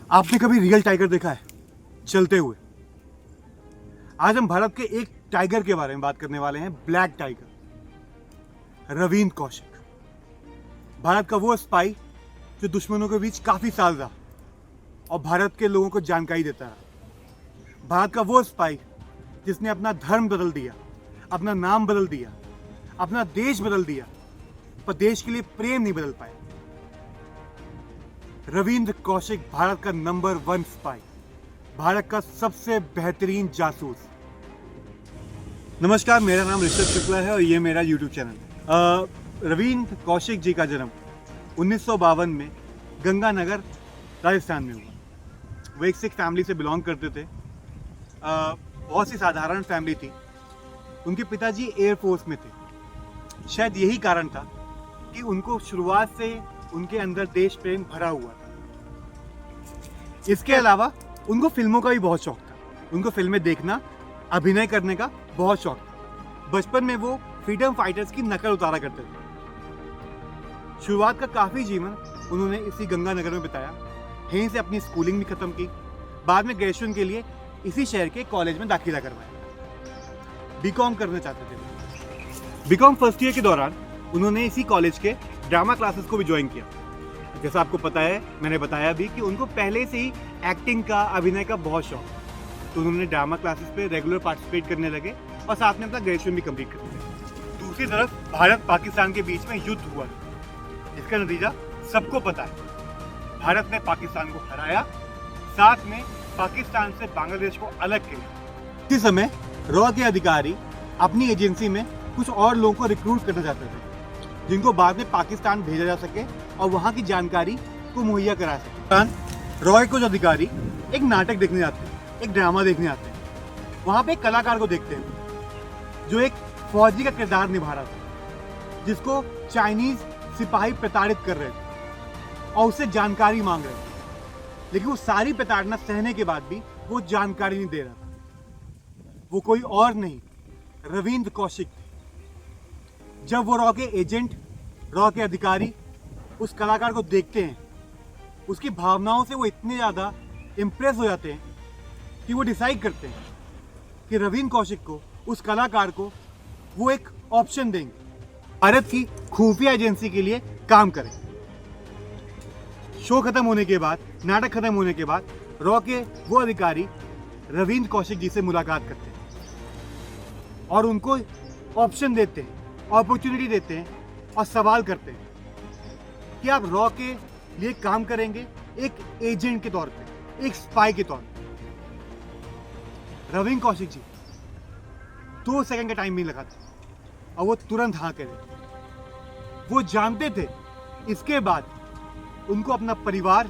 आपने कभी real tiger देखा है चलते हुए? आज हम भारत के एक टाइगर के बारे में बात करने वाले हैं, ब्लैक टाइगर, रवींद्र कौशिक। भारत का वो स्पाई जो दुश्मनों के बीच काफी साल रहा और भारत के लोगों को जानकारी देता रहा। भारत का वो स्पाई जिसने अपना धर्म बदल दिया, अपना नाम बदल दिया, अपना देश बदल दिया, पर देश के लिए प्रेम नहीं बदल पाया। रवींद्र कौशिक भारत का नंबर 1 स्पाई, भारत का सबसे बेहतरीन जासूस। नमस्कार, मेरा नाम ऋषभ शुक्ला है और ये मेरा YouTube चैनल है। रवींद्र कौशिक जी का जन्म 1952 में गंगानगर, राजस्थान में हुआ। वो एक सिख फैमिली से बिलोंग करते थे। बहुत सी साधारण फैमिली थी। उनके पिताजी एयरफोर्स में थे। शायद यही कारण था कि उनको शुरुआत से उनके अंदर देश प्रेम भरा हुआ था। इसके अलावा उनको फिल्मों का भी बहुत शौक था। उनको फिल्में देखना, अभिनय करने का बहुत शौक था। बचपन में वो फ्रीडम फाइटर्स की नकल उतारा करते थे। शुरुआत का काफी जीवन उन्होंने इसी गंगानगर में बिताया। यहीं से अपनी स्कूलिंग भी खत्म की। बाद में ग्रेजुएशन के लिए इसी शहर के कॉलेज में दाखिला करवाया। बीकॉम करना चाहते थे। बीकॉम फर्स्ट ईयर के दौरान उन्होंने इसी कॉलेज के ड्रामा क्लासेस को भी ज्वाइन किया। जैसा आपको पता है, मैंने बताया भी कि उनको पहले से ही एक्टिंग का, अभिनय का बहुत शौक, तो उन्होंने ड्रामा क्लासेस पे रेगुलर पार्टिसिपेट करने लगे और साथ में अपना ग्रेजुएशन भी कंप्लीट कर लिया। दूसरी तरफ भारत पाकिस्तान के बीच में युद्ध हुआ। इसका नतीजा सबको पता है। भारत ने पाकिस्तान को हराया, साथ में पाकिस्तान से बांग्लादेश को अलग किया। इसी समय रॉ के अधिकारी अपनी एजेंसी में कुछ और लोगों को रिक्रूट करना चाहते थे, जिनको बाद में पाकिस्तान भेजा जा सके और वहां की जानकारी को मुहैया करा सके। रॉ के कुछ अधिकारी एक नाटक देखने जाते हैं, एक ड्रामा देखने आते हैं। वहां पे एक कलाकार को देखते हैं जो एक फौजी का किरदार निभा रहा था, जिसको चाइनीज सिपाही प्रताड़ित कर रहे थे और उससे जानकारी मांग रहे थे। लेकिन वो सारी प्रताड़ना सहने के बाद भी वो जानकारी नहीं दे रहा था। वो कोई और नहीं, रवींद्र कौशिक थे। जब वो रॉ के एजेंट, रॉ के अधिकारी उस कलाकार को देखते हैं, उसकी भावनाओं से वो इतने ज़्यादा इम्प्रेस हो जाते हैं कि वो डिसाइड करते हैं कि रवींद्र कौशिक को, उस कलाकार को, वो एक ऑप्शन देंगे, भारत की खुफिया एजेंसी के लिए काम करें। शो खत्म होने के बाद, नाटक खत्म होने के बाद, रॉ के वो अधिकारी रवींद्र कौशिक जी से मुलाकात करते हैं और उनको ऑप्शन देते हैं, अपॉर्चुनिटी देते हैं और सवाल करते हैं कि आप रॉ के लिए काम करेंगे एक एजेंट के तौर पे, एक स्पाई के तौर पे। रवींद्र कौशिक जी 2 सेकंड का टाइम नहीं लगाते और वो तुरंत हाँ कह देते। वो जानते थे इसके बाद उनको अपना परिवार,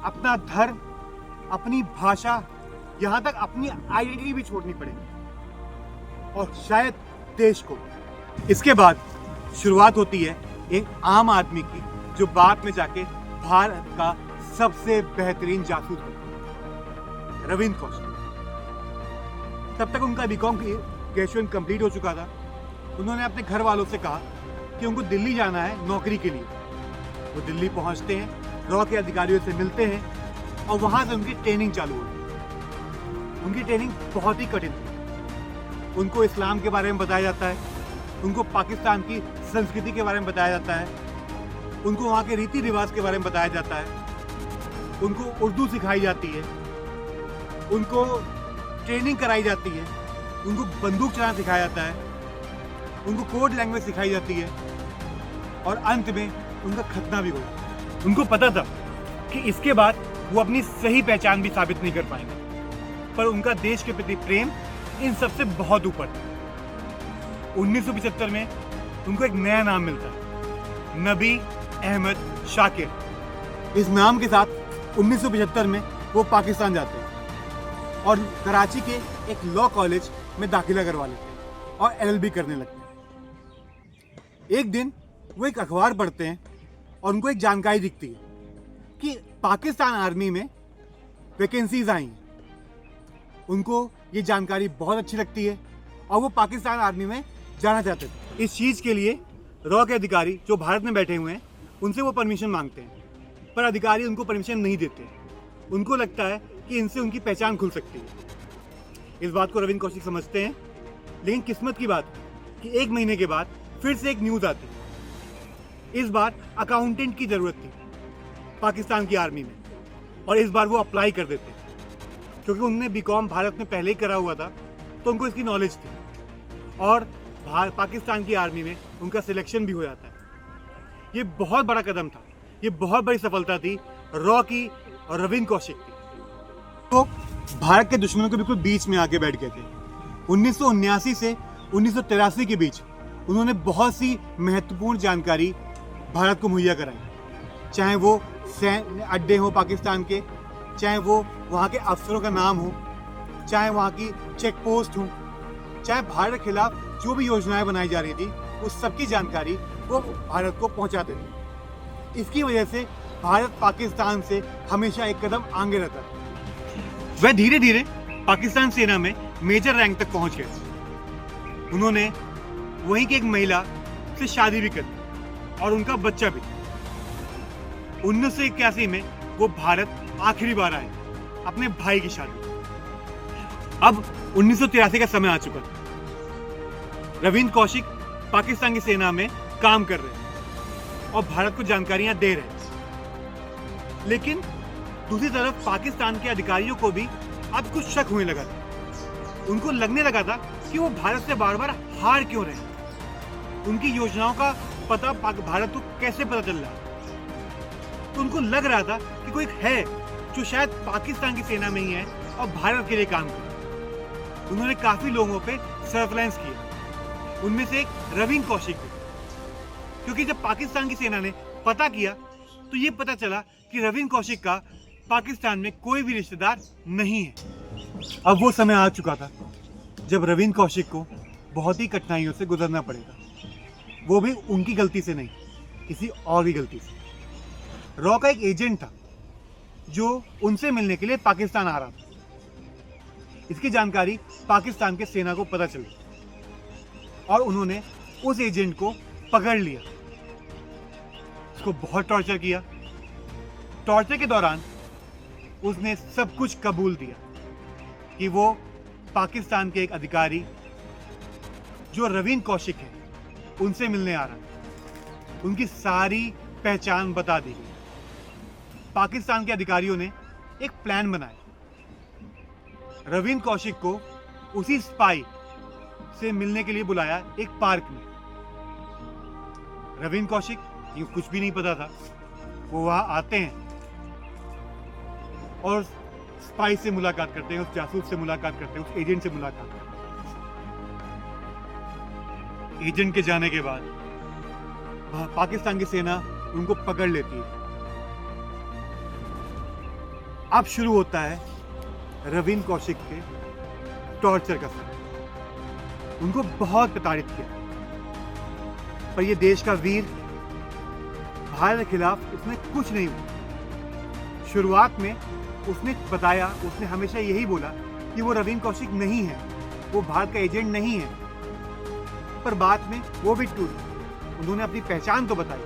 अपना धर्म, अपनी भाषा, यहां तक अपनी आइडेंटिटी भी छोड़नी पड़ेगी और शायद देश को। इसके बाद शुरुआत होती है एक आम आदमी की, जो बाद में जाके भारत का सबसे बेहतरीन जासूस बना, रवींद्र कौशिक। तब तक उनका बीकॉम ग्रेजुएशन कंप्लीट हो चुका था। उन्होंने अपने घर वालों से कहा कि उनको दिल्ली जाना है नौकरी के लिए। वो दिल्ली पहुंचते हैं, रॉ के अधिकारियों से मिलते हैं और वहां से उनकी ट्रेनिंग चालू होती है। उनकी ट्रेनिंग बहुत ही कठिन थी। उनको इस्लाम के बारे में बताया जाता है, उनको पाकिस्तान की संस्कृति के बारे में बताया जाता है, उनको वहाँ के रीति रिवाज के बारे में बताया जाता है, उनको उर्दू सिखाई जाती है, उनको ट्रेनिंग कराई जाती है, उनको बंदूक चलाना सिखाया जाता है, उनको कोड लैंग्वेज सिखाई जाती है और अंत में उनका खतना भी होगा। उनको पता था कि इसके बाद वो अपनी सही पहचान भी साबित नहीं कर पाएंगे, पर उनका देश के प्रति प्रेम इन सबसे बहुत ऊपर था। 1975 में उनको एक नया नाम मिलता है, नबी अहमद शाकिर। इस नाम के साथ 1975 में वो पाकिस्तान जाते हैं और कराची के एक लॉ कॉलेज में दाखिला करवा लेते हैं और LLB करने लगते हैं। एक दिन वो एक अखबार पढ़ते हैं और उनको एक जानकारी दिखती है कि पाकिस्तान आर्मी में वैकेंसीज आई हैं। उनको ये जानकारी बहुत अच्छी लगती है और वो पाकिस्तान आर्मी में जाना चाहते थे। इस चीज़ के लिए रॉ के अधिकारी जो भारत में बैठे हुए हैं, उनसे वो परमिशन मांगते हैं, पर अधिकारी उनको परमिशन नहीं देते। उनको लगता है कि इनसे उनकी पहचान खुल सकती है। इस बात को रविंद्र कौशिक समझते हैं, लेकिन किस्मत की बात है कि 1 महीने के बाद फिर से एक न्यूज़ आती है। इस बार अकाउंटेंट की ज़रूरत थी पाकिस्तान की आर्मी में, और इस बार वो अप्लाई कर देते हैं क्योंकि उन्होंने बीकॉम भारत में पहले ही करा हुआ था, तो उनको इसकी नॉलेज थी और पाकिस्तान की आर्मी में उनका सिलेक्शन भी हो जाता है। ये बहुत बड़ा कदम था, ये बहुत बड़ी सफलता थी रॉ की और रविंद्र कौशिक की। तो भारत के दुश्मनों के बिल्कुल बीच में आके बैठ गए थे। 1979 से 1983 के बीच उन्होंने बहुत सी महत्वपूर्ण जानकारी भारत को मुहैया कराई, चाहे वो सैन्य अड्डे हो पाकिस्तान के, चाहे वो वहाँ के अफसरों का नाम हो, चाहे वहाँ की चेक पोस्ट हो, चाहे भारत के खिलाफ जो भी योजनाएं बनाई जा रही थी, उस सब की जानकारी वो भारत को पहुँचाते थे। इसकी वजह से भारत पाकिस्तान से हमेशा एक कदम आगे रहता था। वह धीरे धीरे पाकिस्तान सेना में मेजर रैंक तक पहुंच गए। उन्होंने वहीं की एक महिला से शादी भी कर ली और उनका बच्चा भी। 1981 में वो भारत आखिरी बार आए अपने भाई की शादी। अब 1983 का समय आ चुका था। रविंद्र कौशिक पाकिस्तान की सेना में काम कर रहे हैं और भारत को जानकारियां दे रहे हैं, लेकिन दूसरी तरफ पाकिस्तान के अधिकारियों को भी अब कुछ शक होने लगा था। उनको लगने लगा था कि वो भारत से बार बार हार क्यों रहे हैं, उनकी योजनाओं का पता भारत को कैसे पता चल रहा है। तो उनको लग रहा था कि कोई है जो शायद पाकिस्तान की सेना में ही है और भारत के लिए काम कर रहा है। उन्होंने काफी लोगों पे सर्वेलेंस किया, उनमें से एक रविंद्र कौशिक भी, क्योंकि जब पाकिस्तान की सेना ने पता किया तो ये पता चला कि रविंद्र कौशिक का पाकिस्तान में कोई भी रिश्तेदार नहीं है। अब वो समय आ चुका था जब रविंद्र कौशिक को बहुत ही कठिनाइयों से गुजरना पड़ेगा, वो भी उनकी गलती से नहीं, किसी और की गलती से। रॉ का एक एजेंट था जो उनसे मिलने के लिए पाकिस्तान आ रहा था। इसकी जानकारी पाकिस्तान के सेना को पता चली और उन्होंने उस एजेंट को पकड़ लिया, उसको बहुत टॉर्चर किया। टॉर्चर के दौरान उसने सब कुछ कबूल दिया कि वो पाकिस्तान के एक अधिकारी जो रविंद्र कौशिक है उनसे मिलने आ रहा है। उनकी सारी पहचान बता दी गई। पाकिस्तान के अधिकारियों ने एक प्लान बनाया। रविंद्र कौशिक को उसी स्पाई से मिलने के लिए बुलाया एक पार्क में। रविंद्र कौशिक ये कुछ भी नहीं पता था, वो वहां आते हैं और स्पाई से मुलाकात करते हैं, उस जासूस से मुलाकात करते हैं, उस एजेंट से मुलाकात करते हैं। एजेंट के जाने के बाद पाकिस्तान की सेना उनको पकड़ लेती है। अब शुरू होता है रविंद्र कौशिक के टॉर्चर का समय। उनको बहुत प्रताड़ित किया, पर ये देश का वीर भारत के खिलाफ उसने कुछ नहीं हुआ। शुरुआत में उसने बताया, उसने हमेशा यही बोला कि वो रविंद्र कौशिक नहीं है, वो भारत का एजेंट नहीं है, पर बाद में वो भी टूट। उन्होंने अपनी पहचान तो बताई,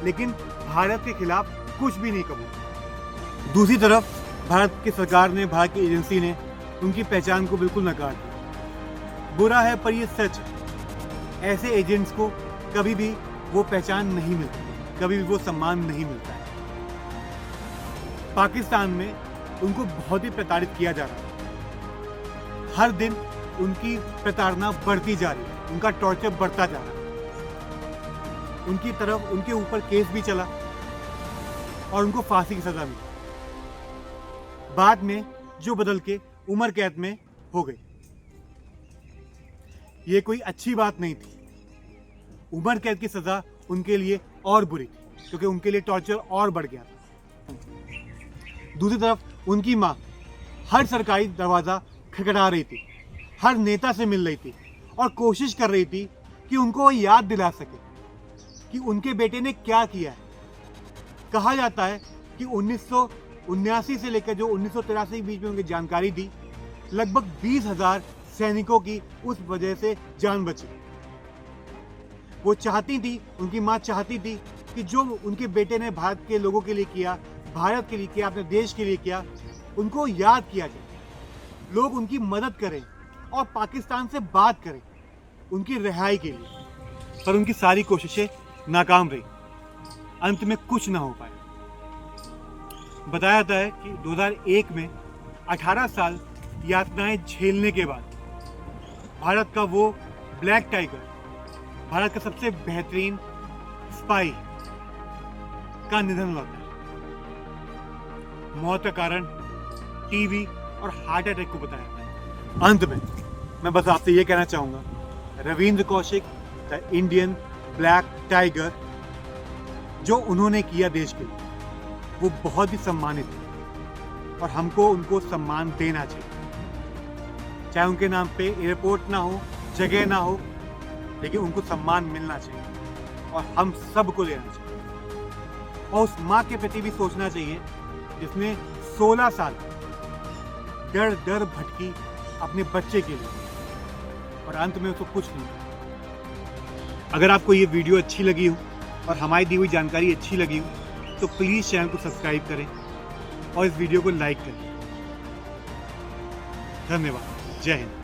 लेकिन भारत के खिलाफ कुछ भी नहीं कबूला। दूसरी तरफ भारत की सरकार ने, भारत की एजेंसी ने उनकी पहचान को बिल्कुल नकार दिया। बुरा है पर ये सच है, ऐसे एजेंट्स को कभी भी वो पहचान नहीं मिलती, कभी भी वो सम्मान नहीं मिलता है। पाकिस्तान में उनको बहुत ही प्रताड़ित किया जा रहा है। हर दिन उनकी प्रताड़ना बढ़ती जा रही है, उनका टॉर्चर बढ़ता जा रहा है। उनकी तरफ उनके ऊपर केस भी चला और उनको फांसी की सजा मिली, बाद में जो बदल के उम्र कैद में हो गई। ये कोई अच्छी बात नहीं थी। उम्र कैद की सजा उनके लिए और बुरी थी, क्योंकि उनके लिए टॉर्चर और बढ़ गया था। दूसरी तरफ उनकी माँ हर सरकारी दरवाजा खटखटा रही थी, हर नेता से मिल रही थी और कोशिश कर रही थी कि उनको वो याद दिला सके कि उनके बेटे ने क्या किया है। कहा जाता है कि 1979 से लेकर जो 1983 के बीच में उनकी जानकारी दी, लगभग 20,000 सैनिकों की उस वजह से जान बची। वो चाहती थी, उनकी माँ चाहती थी कि जो उनके बेटे ने भारत के लोगों के लिए किया, भारत के लिए किया, अपने देश के लिए किया, उनको याद किया जाए, लोग उनकी मदद करें और पाकिस्तान से बात करें उनकी रिहाई के लिए, पर उनकी सारी कोशिशें नाकाम रही। अंत में कुछ ना हो पाया। बताया जाता है कि 2001 में 18 साल यातनाएं झेलने के बाद भारत का वो ब्लैक टाइगर, भारत का सबसे बेहतरीन स्पाई का निधन होता है। मौत का कारण टीबी और हार्ट अटैक को बताया जाता है। अंत में मैं बस आपसे ये कहना चाहूँगा, Ravindra Kaushik the Indian black tiger, जो उन्होंने किया देश के लिए वो बहुत ही सम्मानित है और हमको उनको सम्मान देना चाहिए। चाहे उनके नाम पे एयरपोर्ट ना हो, जगह ना हो, लेकिन उनको सम्मान मिलना चाहिए और हम सबको देना चाहिए। और उस माँ के प्रति भी सोचना चाहिए जिसने 16 साल दर दर भटकी अपने बच्चे के लिए और अंत में उसको कुछ नहीं। अगर आपको ये वीडियो अच्छी लगी हो और हमारी दी हुई जानकारी अच्छी लगी हो तो प्लीज़ चैनल को सब्सक्राइब करें और इस वीडियो को लाइक करें। धन्यवाद। जय हिंद।